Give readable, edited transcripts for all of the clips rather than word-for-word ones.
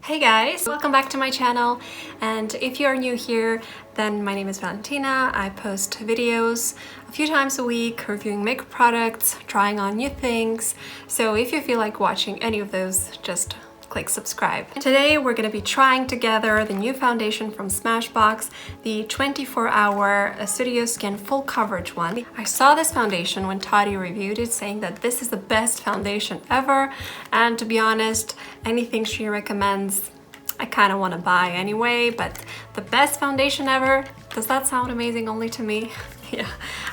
Hey guys, welcome back to my channel, and if you are new here, then my name is Valentina. I post videos a few times a week reviewing makeup products, trying on new things, so if you feel like watching any of those, just click subscribe. Today we're going to be trying together the new foundation from Smashbox, the 24-hour Studio Skin full coverage one. I saw this foundation when Toddy reviewed it, saying that this is the best foundation ever, and to be honest, anything she recommends I kind of want to buy anyway. But the best foundation ever, does that sound amazing only to me? Yeah,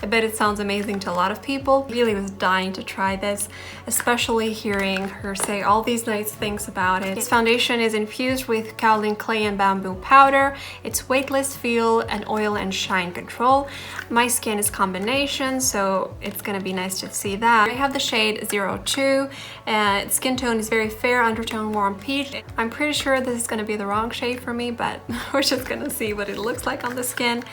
I bet it sounds amazing to a lot of people. I really was dying to try this, especially hearing her say all these nice things about it. This foundation is infused with kaolin clay and bamboo powder. It's weightless feel and oil and shine control. My skin is combination, so it's gonna be nice to see that. I have the shade 02, and skin tone is very fair, undertone warm peach. I'm pretty sure this is gonna be the wrong shade for me, but we're just gonna see what it looks like on the skin.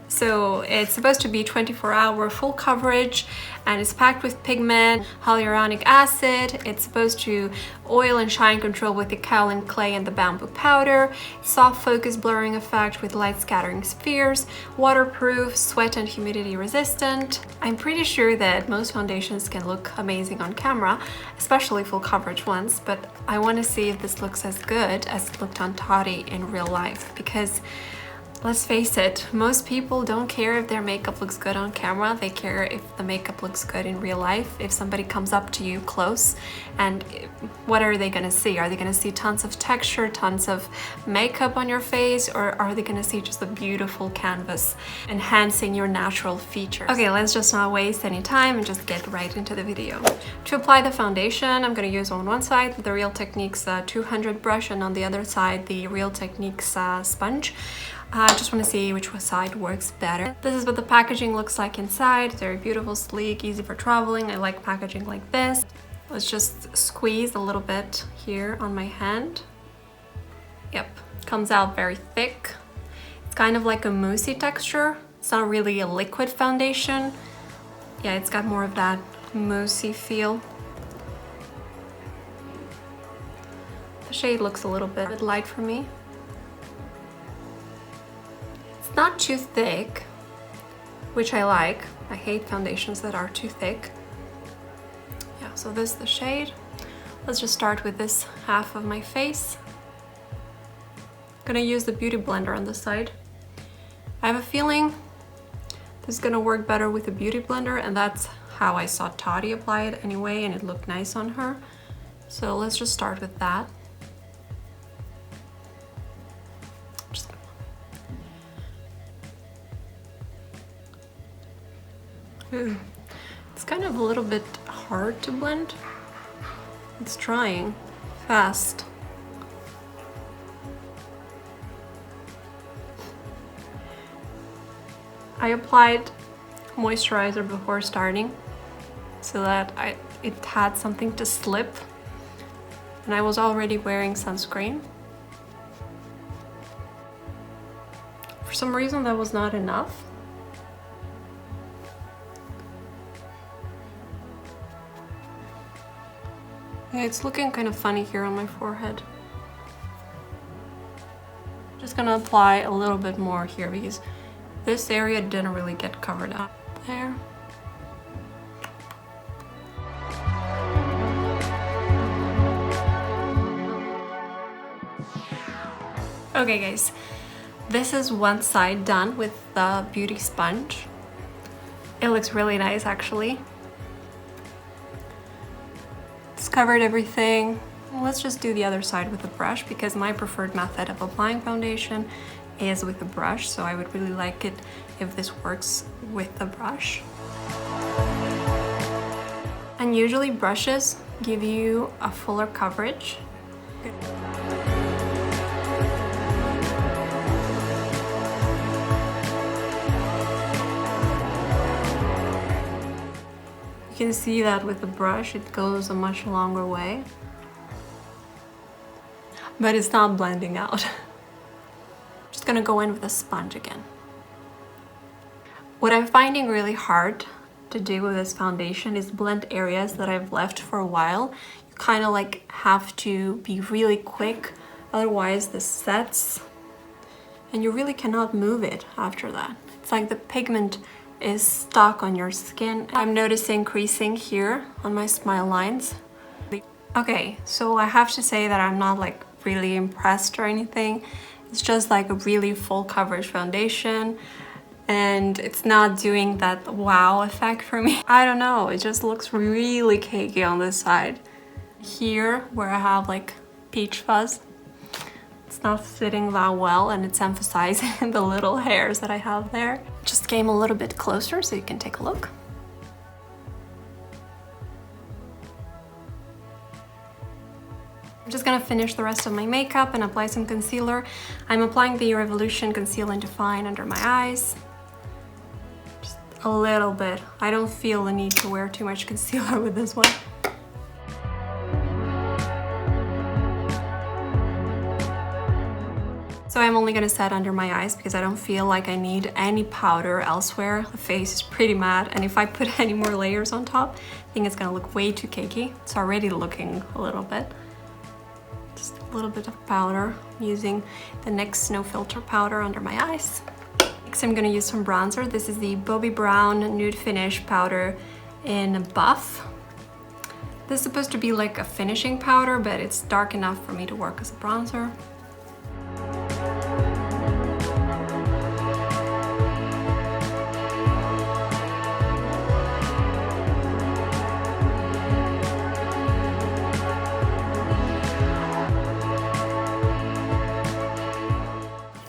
So it's supposed to be 24-hour full coverage, and it's packed with pigment, hyaluronic acid. It's supposed to oil and shine control with the kaolin clay and the bamboo powder, soft focus blurring effect with light scattering spheres, waterproof, sweat and humidity resistant. I'm pretty sure that most foundations can look amazing on camera, especially full coverage ones, but I want to see if this looks as good as it looked on Toddy in real life, because let's face it, most people don't care if their makeup looks good on camera. They care if the makeup looks good in real life. If somebody comes up to you close, and what are they gonna see? Are they gonna see tons of texture, tons of makeup on your face, or are they gonna see just a beautiful canvas enhancing your natural features? Okay, let's just not waste any time and just get right into the video. To apply the foundation, I'm gonna use on one side the Real Techniques 200 brush, and on the other side the Real Techniques sponge. I just want to see which side works better. This is what the packaging looks like inside. Very beautiful, sleek, easy for traveling. I like packaging like this. Let's just squeeze a little bit here on my hand. Yep, comes out very thick. It's kind of like a moussey texture. It's not really a liquid foundation. Yeah, it's got more of that moussey feel. The shade looks a little bit light for me. Not too thick, which I like. I hate foundations that are too thick. Yeah, so this is the shade. Let's just start with this half of my face. I'm gonna use the Beauty Blender on the side. I have a feeling this is gonna work better with a Beauty Blender, and that's how I saw Toddy apply it anyway, and it looked nice on her. So let's just start with that. Ooh, it's kind of a little bit hard to blend. It's trying fast. I applied moisturizer before starting so that it had something to slip, and I was already wearing sunscreen. For some reason that was not enough. Yeah, it's looking kind of funny here on my forehead. Just gonna apply a little bit more here because this area didn't really get covered up there. Okay guys, this is one side done with the beauty sponge. It looks really nice actually. Covered everything. Let's just do the other side with a brush, because my preferred method of applying foundation is with the brush, so I would really like it if this works with the brush. And usually brushes give you a fuller coverage. You can see that with the brush it goes a much longer way, but it's not blending out. Just gonna go in with a sponge again. What I'm finding really hard to do with this foundation is blend areas that I've left for a while. You kind of like have to be really quick otherwise this sets and you really cannot move it after that. It's like the pigment is stuck on your skin. I'm noticing creasing here on my smile lines. Okay, so I have to say that I'm not like really impressed or anything. It's just like a really full coverage foundation and it's not doing that wow effect for me. I don't know, it just looks really cakey on this side. Here, where I have like peach fuzz, it's not fitting that well and it's emphasizing the little hairs that I have there. Just came a little bit closer so you can take a look. I'm just gonna finish the rest of my makeup and apply some concealer. I'm applying the Revolution Conceal and Define under my eyes. Just a little bit. I don't feel the need to wear too much concealer with this one. So I'm only gonna set under my eyes because I don't feel like I need any powder elsewhere. The face is pretty matte, and if I put any more layers on top, I think it's gonna look way too cakey. It's already looking a little bit. Just a little bit of powder. I'm using the NYX No Filter powder under my eyes. Next I'm gonna use some bronzer. This is the Bobbi Brown Nude Finish powder in Buff. This is supposed to be like a finishing powder, but it's dark enough for me to work as a bronzer.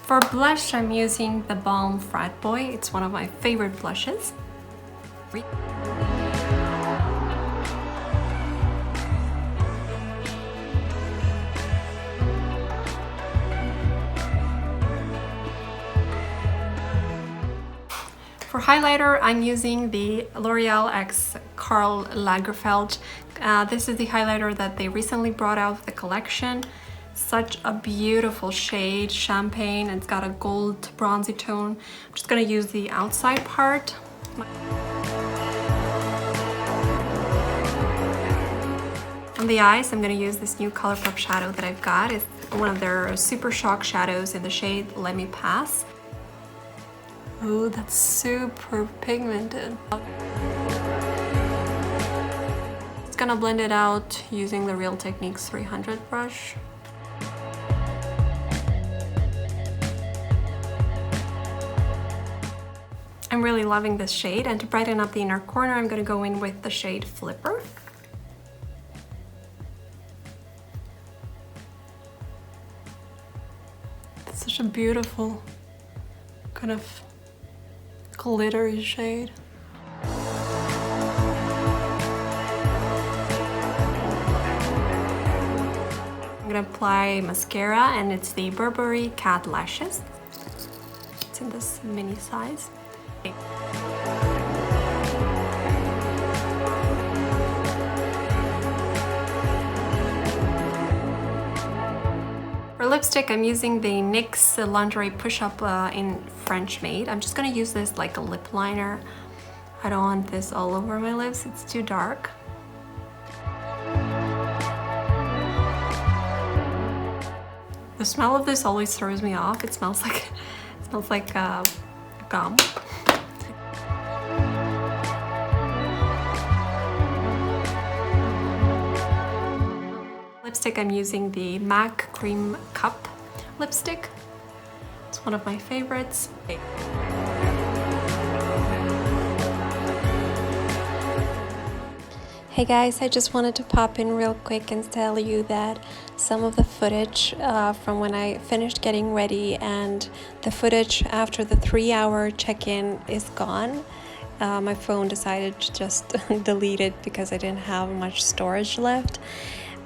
For blush, I'm using the Balm Frat Boy. It's one of my favorite blushes. For highlighter, I'm using the L'Oreal X Karl Lagerfeld. This is the highlighter that they recently brought out of the collection. Such a beautiful shade, champagne, and it's got a gold bronzy tone. I'm just gonna use the outside part. On the eyes, I'm gonna use this new Coloupop shadow that I've got. It's one of their Super Shock shadows in the shade Let Me Pass. Ooh, that's super pigmented. Just gonna blend it out using the Real Techniques 300 brush. I'm really loving this shade, and to brighten up the inner corner, I'm going to go in with the shade Flipper. It's such a beautiful kind of glittery shade. I'm going to apply mascara, and it's the Burberry Cat Lashes. It's in this mini size. For lipstick, I'm using the NYX Lingerie Push-Up in French Maid. I'm just gonna use this like a lip liner. I don't want this all over my lips, it's too dark. The smell of this always throws me off. It smells like gum. Lipstick, I'm using the MAC Cream Cup lipstick. It's one of my favorites. Hey guys, I just wanted to pop in real quick and tell you that some of the footage from when I finished getting ready and the footage after the 3-hour check-in is gone. My phone decided to just delete it because I didn't have much storage left.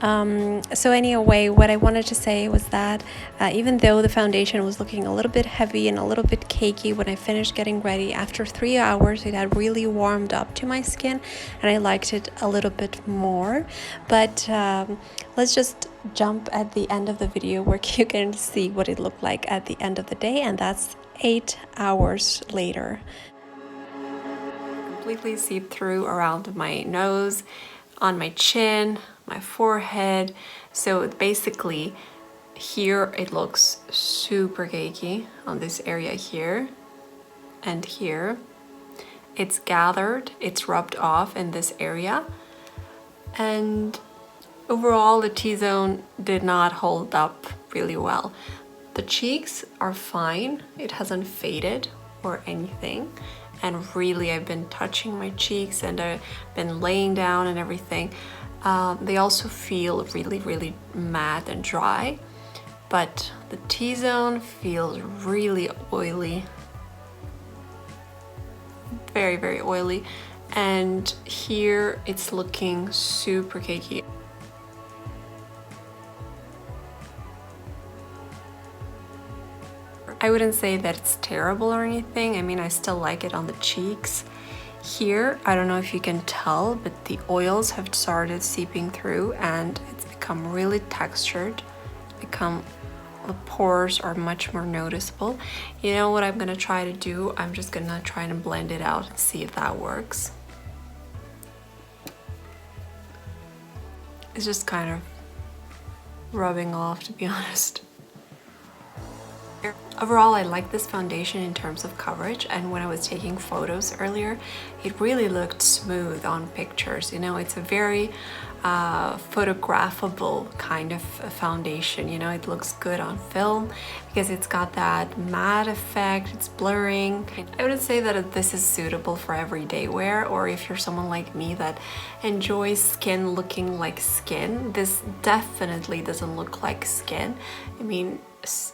So anyway, what I wanted to say was that even though the foundation was looking a little bit heavy and a little bit cakey when I finished getting ready, after 3 hours it had really warmed up to my skin and I liked it a little bit more. But let's just jump at the end of the video where you can see what it looked like at the end of the day, and that's 8 hours later. Completely seeped through around my nose, on my chin, my forehead. So basically here it looks super cakey on this area here and here. It's gathered, it's rubbed off in this area, and overall the T-zone did not hold up really well. The cheeks are fine, it hasn't faded or anything, and really I've been touching my cheeks and I've been laying down and everything. They also feel really matte and dry, but the T-zone feels really oily, very oily, and here it's looking super cakey. I wouldn't say that it's terrible or anything. I mean, I still like it on the cheeks. Here, I don't know if you can tell, but the oils have started seeping through and it's become really textured. The pores are much more noticeable. You know what I'm gonna try to do? I'm just gonna try and blend it out and see if that works. It's just kind of rubbing off, to be honest. Overall, I like this foundation in terms of coverage, and when I was taking photos earlier, it really looked smooth on pictures. You know, it's a very photographable kind of a foundation. You know, it looks good on film because it's got that matte effect, it's blurring. I wouldn't say that this is suitable for everyday wear, or if you're someone like me that enjoys skin looking like skin, this definitely doesn't look like skin. I mean,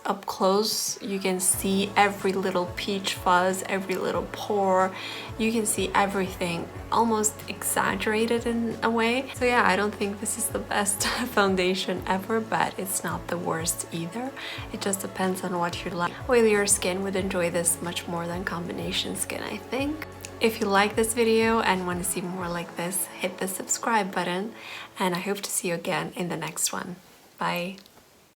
up close you can see every little peach fuzz, every little pore, you can see everything almost exaggerated in a way. So yeah, I don't think this is the best foundation ever, but it's not the worst either. It just depends on what you like. Oilier skin would enjoy this much more than combination skin, I think. If you like this video and want to see more like this, hit the subscribe button, and I hope to see you again in the next one. Bye.